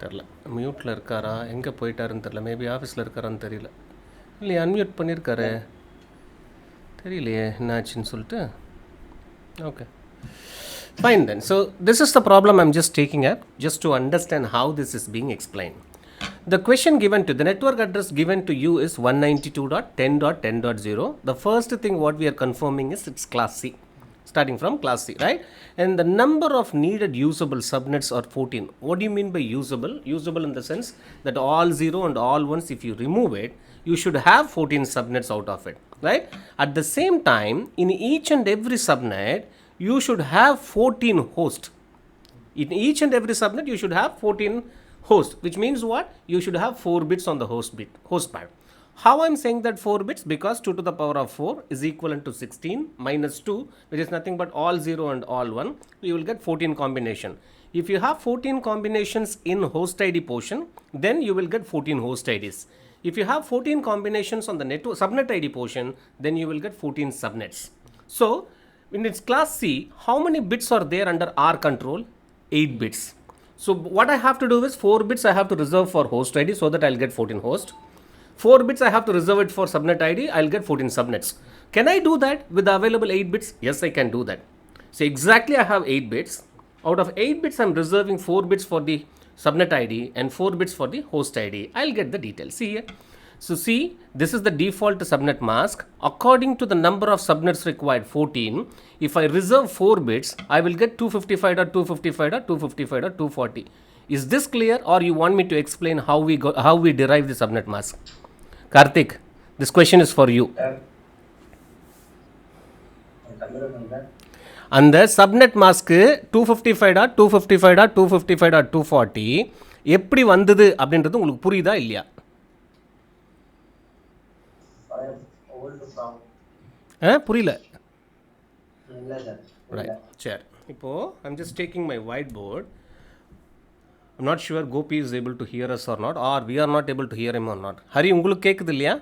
தெரில மியூட்டில் இருக்காரா எங்கே போயிட்டாருன்னு தெரில மேபி ஆஃபீஸில் இருக்காரான்னு தெரியல இல்லையே அன்மியூட் பண்ணியிருக்காரு தெரியலையே என்னாச்சுன்னு சொல்லிட்டு okay fine then so this is the problem I'm just taking up just to understand how this is being explained. The question given to the network address given to you is 192.10.10.0. The first thing what we are confirming is it's class C, starting from class C, right? And the number of needed usable subnets are 14. What do you mean by usable? Usable in the sense that all 0 and all 1s, if you remove it, you should have 14 subnets out of it, right? At the same time, in each and every subnet, you should have 14 hosts. In each and every subnet, you should have 14 hosts, which means what? You should have 4 bits on the host pad. How I'm saying that 4 bits? Because 2 to the power of 4 is equivalent to 16 minus 2, which is nothing but all 0 and all 1. You will get 14 combination. If you have 14 combinations in host ID portion, then you will get 14 host IDs. If you have 14 combinations on the network subnet ID portion, then you will get 14 subnets. So, in its class C, how many bits are there under R control? 8 bits. So what I have to do is 4 bits I have to reserve for host ID so that I'll get 14 host. 4 bits I have to reserve it for subnet ID, I'll get 14 subnets. Can I do that with the available 8 bits? Yes, I can do that. So exactly I have 8 bits. Out of 8 bits, I'm reserving 4 bits for the subnet ID and 4 bits for the host ID. I'll get the details. See here. So see, this is the default subnet mask. According to the number of subnets required, 14, if I reserve 4 bits, I will get 255.255.255.240. Is this clear, or you want me to explain how we derive the subnet mask? Karthik, this question is for you. அந்த subnet mask 255.255.255.240 எப்படி வந்தது அப்படின்றது உங்களுக்கு புரியுதா இல்லையா? புரியல. Right, சரி. இப்போது I'm just taking my whiteboard. I'm not sure Gopi is able to hear us or not, or we are not able to hear them or not. Hari, உங்களுக்கு கேட்குது இல்லையா?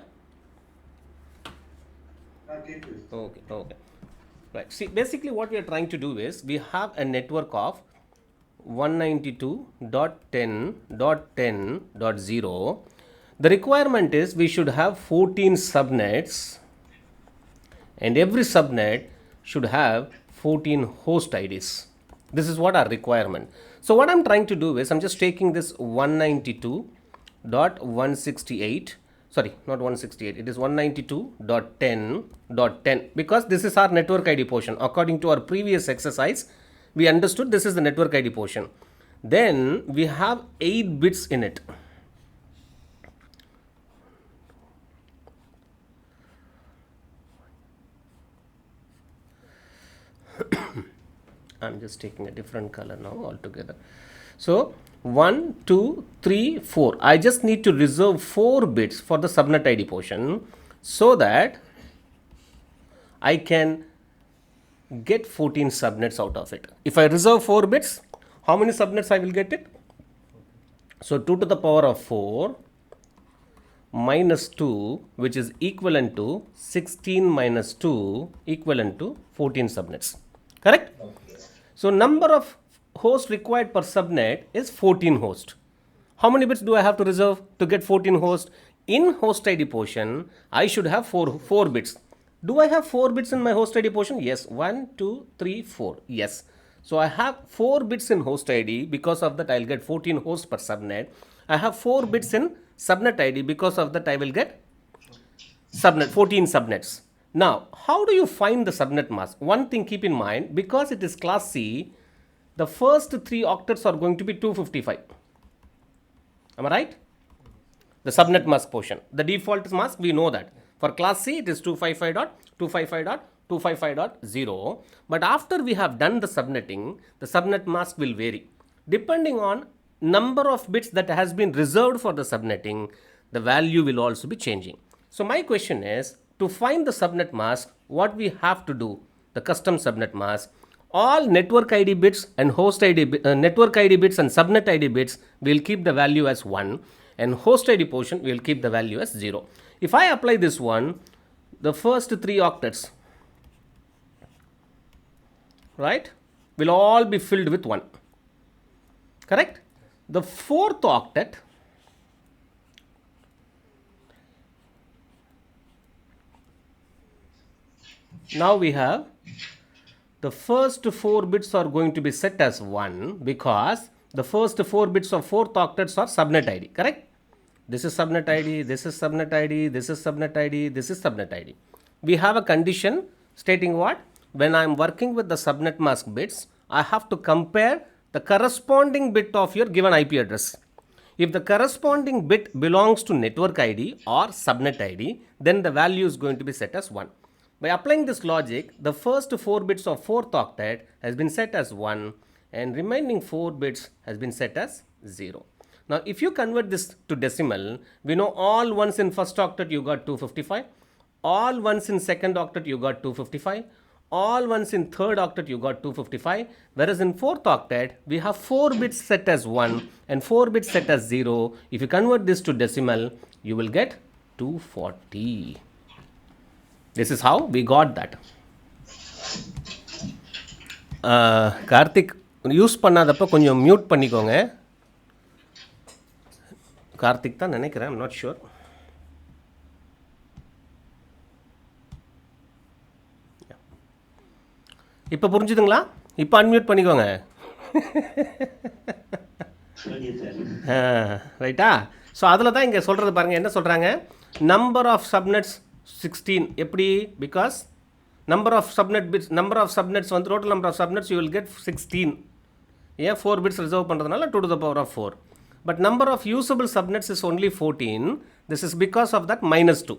Okay okay right. See, basically what we are trying to do is we have a network of 192.10.10.0. The requirement is we should have 14 subnets, and every subnet should have 14 host IDs. This is what our requirement. So what I'm trying to do is I'm just taking this 192.168, sorry, not 168, it is 192.10.10 because this is our network ID portion. According to our previous exercise, we understood this is the network ID portion. Then we have 8 bits in it. I'm just taking a different color now altogether. So 1, 2, 3, 4. I just need to reserve 4 bits for the subnet ID portion so that I can get 14 subnets out of it. If I reserve 4 bits, how many subnets I will get it? So 2 to the power of 4 minus 2, which is equivalent to 16 minus 2 equivalent to 14 subnets. Correct? So number of hosts required per subnet is 14 hosts. How many bits do I have to reserve to get 14 hosts? In host ID portion, I should have 4 bits. Do I have 4 bits in my host ID portion? Yes. 1, 2, 3, 4. Yes. So I have 4 bits in host ID. Because of that, I'll get 14 hosts per subnet. I have 4 bits in subnet ID. Because of that, I will get 14 subnets. Now, how do you find the subnet mask? One thing keep in mind, because it is class C, the first 3 octets are going to be 255. Am I right? The subnet mask portion. The default mask, we know that. For class C, it is 255.255.255.0. But after we have done the subnetting, the subnet mask will vary. Depending on number of bits that has been reserved for the subnetting, the value will also be changing. So my question is, to find the subnet mask, what we have to do, the custom subnet mask, all network ID bits and host ID, network ID bits and subnet ID bits will keep the value as 1, and host ID portion will keep the value as 0. If I apply this one, the first 3 octets, right, will all be filled with 1. Correct? the fourth octet now we have the first 4 bits are going to be set as 1 because the first 4 bits of fourth octets are subnet ID, correct? This is subnet ID, this is subnet ID, this is subnet ID, this is subnet ID. We have a condition stating what? When I am working with the subnet mask bits, I have to compare the corresponding bit of your given IP address. If the corresponding bit belongs to network ID or subnet ID, then the value is going to be set as 1. By applying this logic, the first 4 bits of fourth octet has been set as 1 and remaining 4 bits has been set as 0. Now, if you convert this to decimal, we know all ones in first octet you got 255, all ones in second octet you got 255, all ones in third octet you got 255, whereas in fourth octet we have 4 bits set as 1 and 4 bits set as 0. If you convert this to decimal, you will get 240. This is how we got that. Karthik use பண்ணாதப்போ கொஞ்சம் mute பண்ணிக்கோங்க. கார்த்திக் தான் நினைக்கிறேன், I'm not sure. இப்போ புரிஞ்சுதுங்களா? இப்போ unmute பண்ணிக்கோங்க. ரைட்டா? ஸோ அதில் தான் இங்கே சொல்கிறது பாருங்கள், என்ன சொல்கிறாங்க? நம்பர் ஆஃப் சப்நெட்ஸ் 16 எப்படி? because number of subnets வந்து total number of subnets you will get 16. ஏன் 4 bits reserve பண்ணுறதுனால 2 to the power of 4. But number of usable subnets is only 14. This is because of that -2.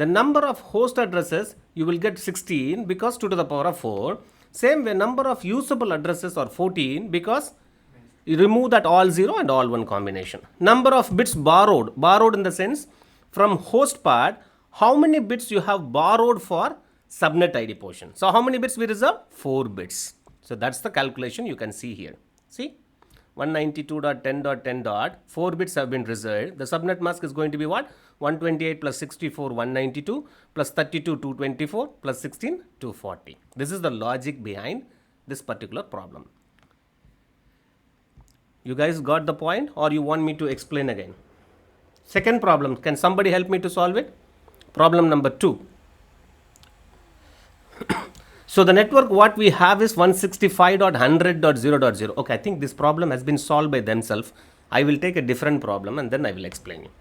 The number of host addresses you will get 16 because 2 to the power of 4. Same way number of usable addresses are 14 because you remove that all 0 and all 1 combination. Number of bits borrowed in the sense from host part, how many bits you have borrowed for subnet ID portion. So how many bits we reserve? 4 bits. So that's the calculation you can see here. See, 192.10.10. 4 bits have been reserved. The subnet mask is going to be what? 128 plus 64 192 plus 32 224 plus 16 240. This is the logic behind this particular problem. You guys got the point, or you want me to explain again? Second problem, can somebody help me to solve it? Problem number 2. So the network what we have is 165.100.0.0. Okay, I think this problem has been solved by themselves. I will take a different problem and then I will explain you.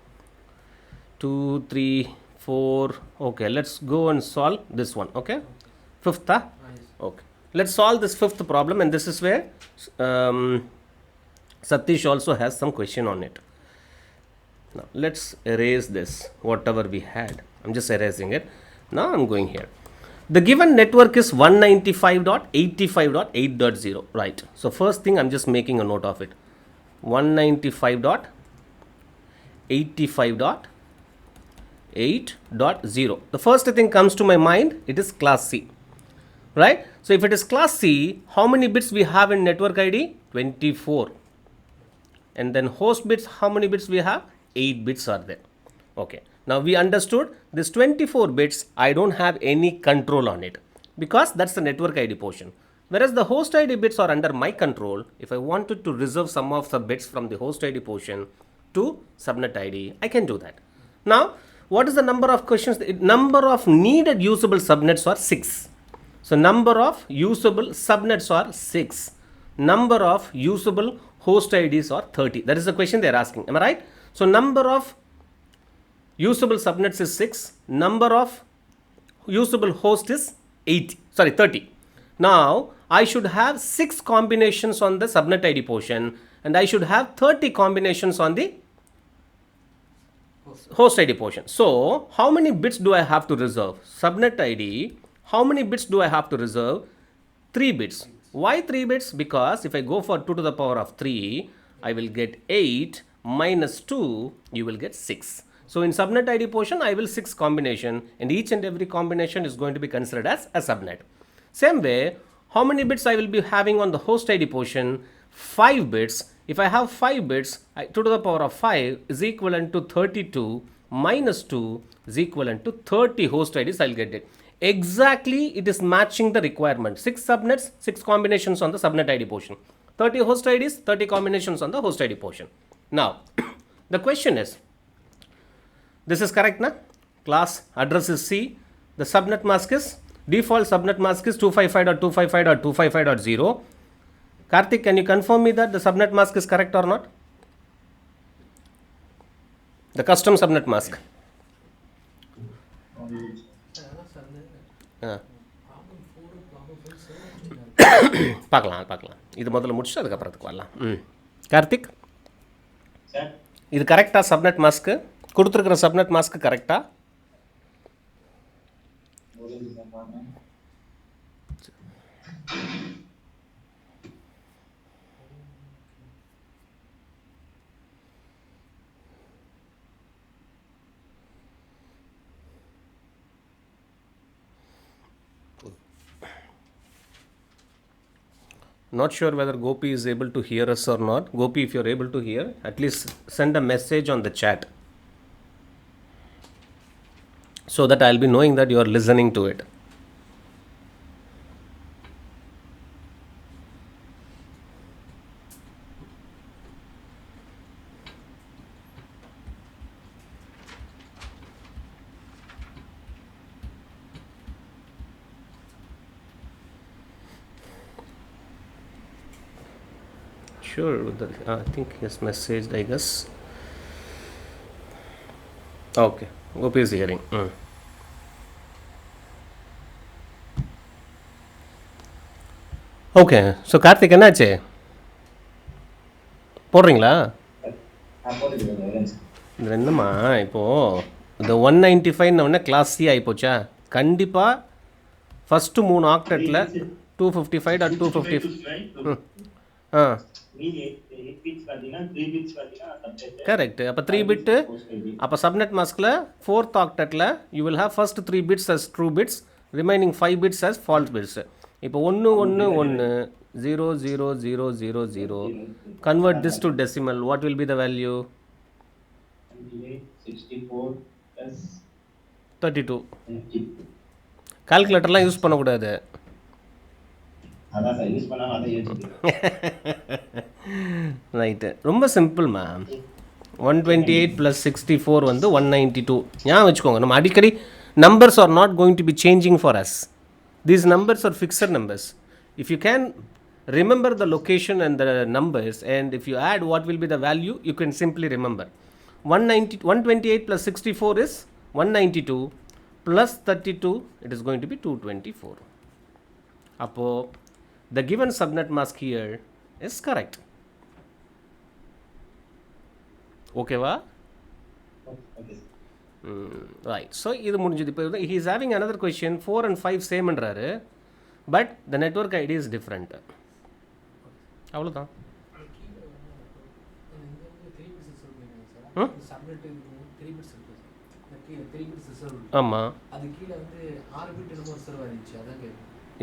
2, 3, 4. Okay, let's go and solve this one. Okay, fifth. Okay, let's solve this fifth problem, and this is where Satish also has some question on it. Now let's erase this, whatever we had. I'm just erasing it. Now I'm going here. The given network is 195.85.8.0, right? So first thing, I'm just making a note of it. 195.85.8.0. The first thing comes to my mind, it is class C, right? So if it is class C, how many bits we have in network ID? 24. And then host bits, how many bits we have? 8 bits are there. Okay, now we understood this 24 bits, I don't have any control on it because that's the network ID portion. Whereas the host ID bits are under my control. If I wanted to reserve some of the bits from the host ID portion to subnet ID, I can do that. Now, what is the number of questions? Number of needed usable subnets are 6. So number of usable subnets are 6. Number of usable host IDs are 30. That is the question they are asking. Am I right? So number of usable subnets is 6. Number of usable host is 30. Now I should have 6 combinations on the subnet ID portion and I should have 30 combinations on the host ID portion. So how many bits do I have to reserve? Subnet ID, how many bits do I have to reserve? 3 bits. Why 3 bits? Because if I go for 2 to the power of 3, I will get 8 minus 2, you will get 6. So in subnet ID portion, I will 6 combination, and each and every combination is going to be considered as a subnet. Same way, how many bits I will be having on the host ID portion? 5 bits. If I have 5 bits, 2 to the power of 5 is equivalent to 32 minus 2 is equivalent to 30 host IDs. I'll get it. Exactly, it is matching the requirement. 6 subnets, 6 combinations on the subnet ID portion. 30 host IDs, 30 combinations on the host ID portion. Now, the question is, this is correct, na? Class address is C. The subnet mask is, default subnet mask is 255.255.255.0. Karthik, can you confirm me that the subnet mask is correct or not? The custom subnet mask. பார்க்கலாம் இது முதல்ல முடிச்சுட்டு அதுக்கப்புறத்துக்கு வரலாம். கார்த்திக், இது கரெக்டாக subnet mask கொடுத்துருக்குற subnet mask கரெக்டாக? Not sure whether Gopi is able to hear us or not. Gopi, if you are able to hear, at least send a message on the chat so that I'll be knowing that you are listening to it. Sure, I think he has messaged, I guess. Okay, Gopi is hearing. Okay, so Karthik என்னாச்சு போடுறீங்களா? இது என்னம்மா இப்போது இந்த 195 class C ஆகிப்போச்சா? கண்டிப்பாக first 3 ஆக்டெட்டில் 255.255 correct. அப்போ 3 bit. அப்போ subnet மாஸ்கில் 4th ஆக்டெட்டில் you will have first 3 bits as true bits, remaining 5 bits as false bits. இப்போ 1 1 1 0 0 0 0 0. Convert this to decimal. What will be the value? 32. கால்குலேட்டர்லாம் யூஸ் பண்ணக்கூடாது. ரைட்டு, ரொம்ப simple ma'am. 128 + 64 வந்து 192. ஞாபகம் வச்சுக்கோங்க, நம்ம அடிக்கடி numbers are not going to be changing for us. These numbers are fixed numbers. If you can remember the location and the numbers, and if you add what will be the value, you can simply remember. 128 + 64 is 192 plus 32, it is going to be 224. Appo the given subnet mask here is correct. Okay va? Right. So இது முடிஞ்சது. இப்போ he is having another question. 4 and 5 same என்றாரு, but the network ID is different. அவ்வளோதான். ஆமாம்.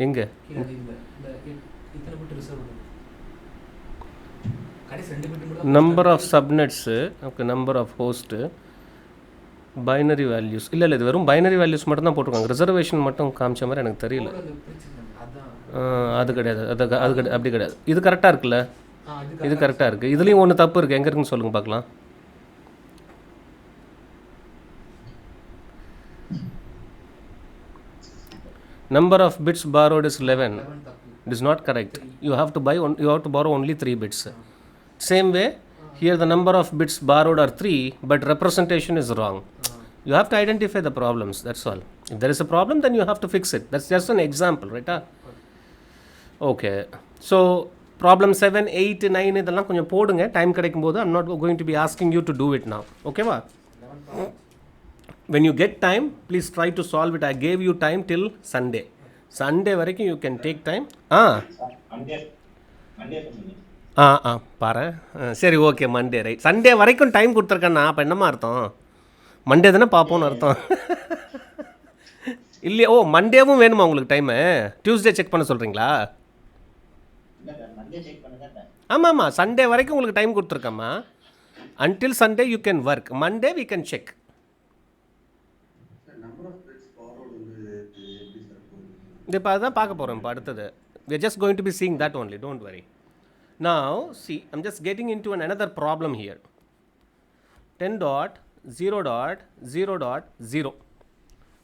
எங்கே? Number of subnets, okay, number of host, binary values. இல்லை இது வெறும் binary values மட்டும் தான் போட்டிருக்காங்க. ரிசர்வேஷன் மட்டும் காமிச்ச மாதிரி எனக்கு தெரியல. அது கிடையாது, அப்படி கிடையாது. இது கரெக்டாக இருக்குல்ல? இது கரெக்டாக இருக்குது. இதுலேயும் ஒன்று தப்பு இருக்குது. எங்கே இருக்குன்னு சொல்லுங்கள் பார்க்கலாம். Number of bits borrowed is 11. It is not correct. You have to borrow only 3 bits. Same way, here the number of bits borrowed are 3, but representation is wrong. You have to identify the problems, that's all. If there is a problem, then you have to fix it. That's just an example, right? Okay. So, problem 7, 8, 9 இதெல்லாம் கொஞ்சம் போடுங்க time கிடைக்கும் போது. I'm not going to be asking you to do it now. Okay va? When you get time, please try to solve it. I gave you time till Sunday. Sunday வரைக்கும் you can take time. பாரு. சரி, okay, Monday right. Sunday வரைக்கும் time கொடுத்துருக்கேண்ணா. அப்போ என்னம்மா அர்த்தம்? Monday தானே பார்ப்போன்னு அர்த்தம் இல்லையா? ஓ, மண்டேவும் வேணுமா உங்களுக்கு டைமு? டியூஸ்டே செக் பண்ண சொல்கிறீங்களா? ஆமாம், சண்டே வரைக்கும் உங்களுக்கு time கொடுத்துருக்கேம்மா. until Sunday you can work. Monday we can check. இப்போ அதுதான் பார்க்க போகிறோம். இப்போ அடுத்தது we are just going to be seeing that only. Don't worry. Now, see, I'm just getting into another problem here. 10 dot 0 dot 0 dot 0.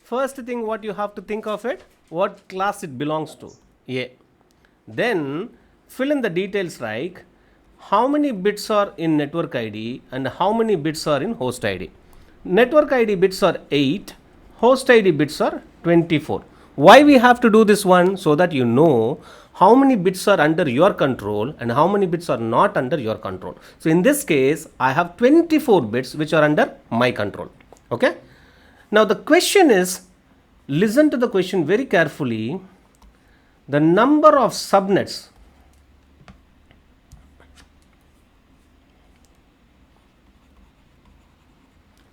First thing what you have to think of it, what class it belongs to, A. Then fill in the details like how many bits are in network ID and how many bits are in host ID. Network ID bits are 8, host ID bits are 24. Why we have to do this one? So that you know how many bits are under your control and how many bits are not under your control. So in this case, I have 24 bits which are under my control. Okay. Now the question is, listen to the question very carefully. The number of subnets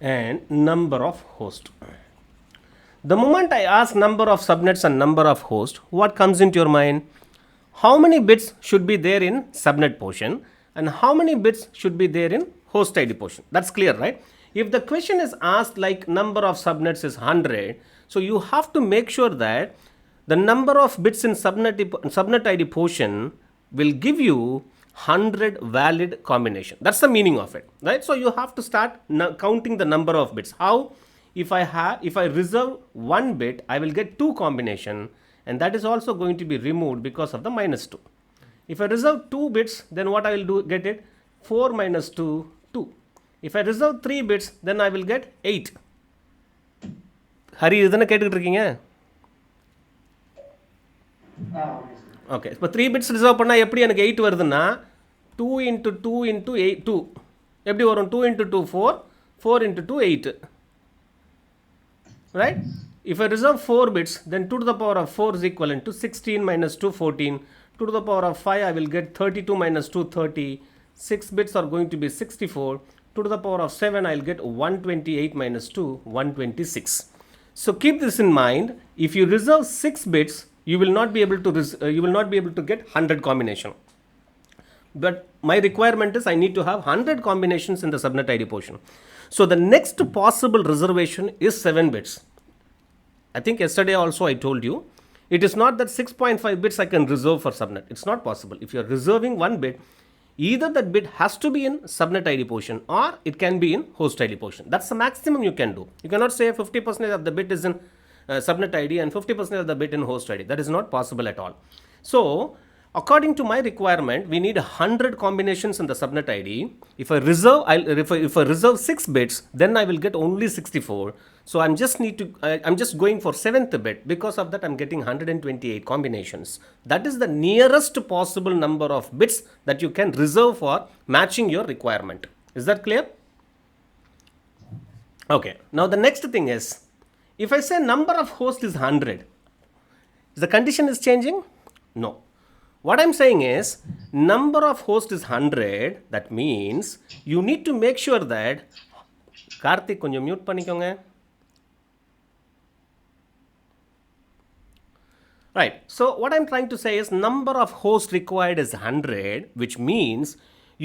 and number of hosts. The moment I ask number of subnets and number of hosts, what comes into your mind? How many bits should be there in subnet portion and how many bits should be there in host ID portion? That's clear, right? If the question is asked like number of subnets is 100, so you have to make sure that the number of bits in subnet ID portion will give you 100 valid combination. That's the meaning of it, right? So you have to start counting the number of bits. How? If I reserve one bit, I will get two combination, and that is also going to be removed because of the -2. If I reserve 2 bits, then what I will do, get it 4 minus 2, 2. If I reserve 3 bits, then I will get 8. Hari, இதுதானே கேட்டுக்கிட்டு இருக்கீங்க? Okay, இப்போ 3 bits reserve பண்ணால் எப்படி எனக்கு 8 வருதுன்னா 2 into 2 into 8 2 எப்படி வரும்? 2 into 2 4, 4 into 2 8, right? If I reserve 4 bits, then 2 to the power of 4 is equivalent to 16 minus 2 14. 2 to the power of 5, I will get 32 minus 2 30. 6 bits are going to be 64. 2 to the power of 7, I will get 128 minus 2 126. So keep this in mind. If you reserve 6 bits, you will not be able to get 100 combination. But my requirement is I need to have 100 combinations in the subnet ID portion. So the next possible reservation is 7 bits. I think yesterday also I told you, it is not that 6.5 bits I can reserve for subnet. It's not possible. If you are reserving one bit, either that bit has to be in subnet ID portion or it can be in host ID portion. That's the maximum you can do. You cannot say 50% of the bit is in subnet ID and 50% of the bit in host ID. That is not possible at all. So according to my requirement, we need 100 combinations in the subnet ID. If I reserve 6 bits, then I will get only 64. So I'm just going for 7th bit. Because of that, I'm getting 128 combinations. That is the nearest possible number of bits that you can reserve for matching your requirement. Is that clear? Okay. Now the next thing is, if I say number of hosts is 100, the condition is changing? No. What I'm saying is, number of hosts is 100. That means you need to make sure that, Karthik, konjam mute பண்ணிக்கோங்க. Right. So what I'm trying to say is number of hosts required is 100, which means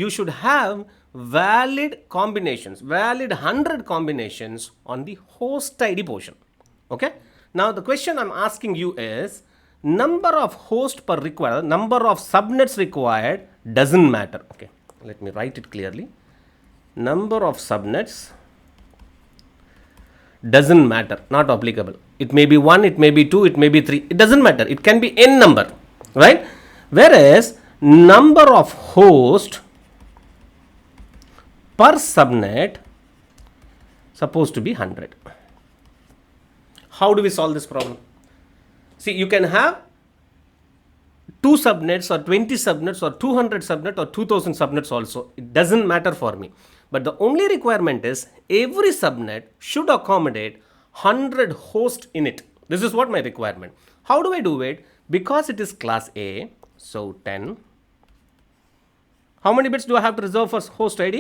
you should have valid combinations, valid 100 combinations on the host ID portion. Okay. Now the question I'm asking you is, number of hosts per required, number of subnets required doesn't matter. Okay. Let me write it clearly. Number of subnets doesn't matter, not applicable. It may be 1, it may be 2, it may be 3. It doesn't matter. It can be n number, right? Whereas number of hosts per subnet supposed to be 100. How do we solve this problem? See, you can have 2 subnets or 20 subnets or 200 subnets or 2000 subnets also. It doesn't matter for me. But the only requirement is every subnet should accommodate 100 hosts in it. This is what my requirement. How do I do it? Because it is class A, so 10. How many bits do I have to reserve for host ID?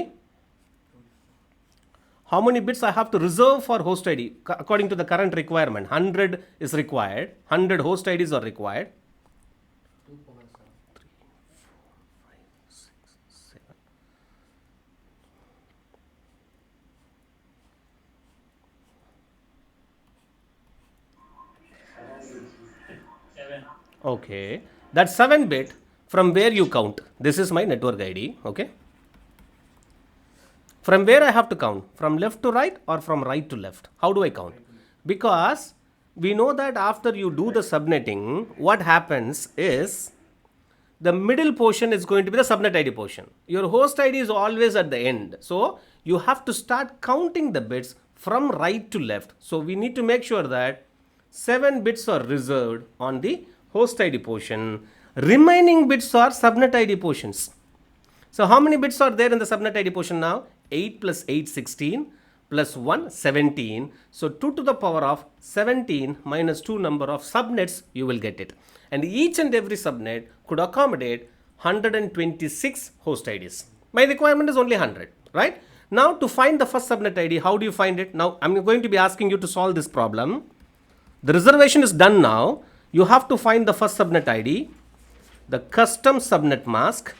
How many bits I have to reserve for host ID? According to the current requirement, 100 is required. 100 host IDs are required. 2, 4, 3, 4, 5, 6, 7. Okay, that 7 bit from where you count. This is my network ID, okay? From where I have to count? From left to right or from right to left? How do I count? Because we know that after you do the subnetting, what happens is the middle portion is going to be the subnet ID portion. Your host ID is always at the end. So you have to start counting the bits from right to left. So we need to make sure that 7 bits are reserved on the host ID portion. Remaining bits are subnet ID portions. So how many bits are there in the subnet ID portion now? 8 plus 8, 16 plus 1, 17. So 2 to the power of 17 minus 2 number of subnets, you will get it. And each and every subnet could accommodate 126 host IDs. My requirement is only 100, right? Now to find the first subnet ID, how do you find it? Now I'm going to be asking you to solve this problem. The reservation is done now. You have to find the first subnet ID, the custom subnet mask,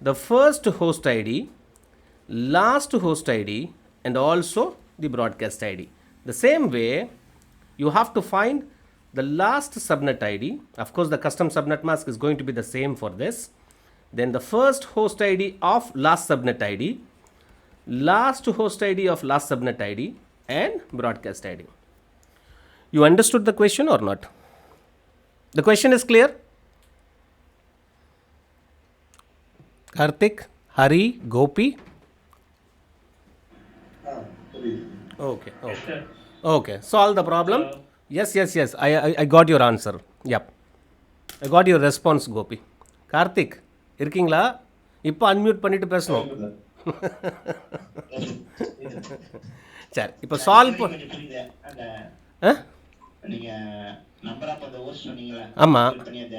the first host ID, last host ID, and also the broadcast ID. The same way, you have to find the last subnet ID. Of course, the custom subnet mask is going to be the same for this. Then the first host ID of last subnet ID, last host ID of last subnet ID, and broadcast ID. You understood the question or not? The question is clear? Karthik, Hari, Gopi? Okay, okay. Okay, solve the problem. Yes. I got your answer. Yep. I got your response, Gopi. Karthik, இருக்கீங்களா? இப்போ unmute பண்ணிட்டு பேசணும். சரி, இப்போ solve நீங்க number of அந்த host சொன்னீங்களா? ஆமா. பண்ணி அந்த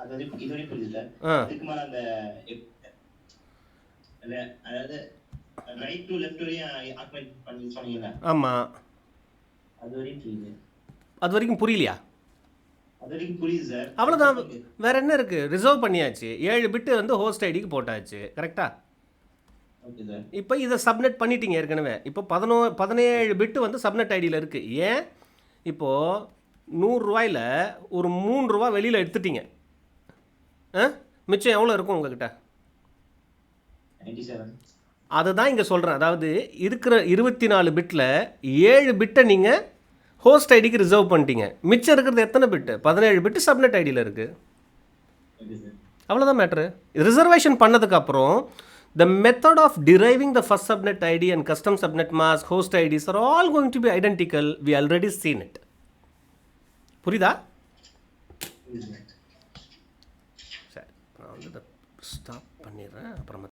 அது இதுவரை புரியுது சார். அதுக்கு மேல அந்த அதாவது ரைட் டு லெஃப்ட் வரையும் ஆக்மெண்ட் பண்ணி சொன்னீங்களா? ஆமா. அது வரையும் புரியுது. அது வரைக்கும் புரியலையா? அது வரைக்கும் புரியுது சார். அவ்வளோதான். வேற என்ன இருக்கு? ரிசர்வ் பண்ணியாச்சு. 7 பிட்டு வந்து ஹோஸ்ட் ஐடிக்கு போட்டாச்சு. கரெக்டா? Okay sir. இப்போ இதை சப்நெட் பண்ணிட்டீங்க ஏற்கனவே. இப்போ 17 பிட்டு வந்து சப்நெட் ஐடியில் இருக்குது. ஏன்? இப்போது 100 ரூபாயில் ஒரு 3 ரூபா வெளியில் எடுத்துட்டீங்க. மிச்சம் எவ்வளோ இருக்கும் உங்ககிட்ட? 97. அதுதான் இங்கே சொல்கிறேன். அதாவது இருக்கிற 24 பிட்டில் 7 பிட்டை நீங்கள் ஹோஸ்ட் ஐடிக்கு ரிசர்வ் பண்ணிட்டீங்க. மிச்சம் இருக்கிறது எத்தனை பிட்டு? 17 பிட்டு சப்நெட் ஐடியில் இருக்குது. அவ்வளோதான் மேட்ரு. ரிசர்வேஷன் பண்ணதுக்கப்புறம் the method of deriving the first subnet ID and custom subnet mask, host IDs are all going to be identical. We already seen it. புரியுதா? சரி, நான் வந்து ஸ்டாப் பண்ணிடுறேன். அப்புறமா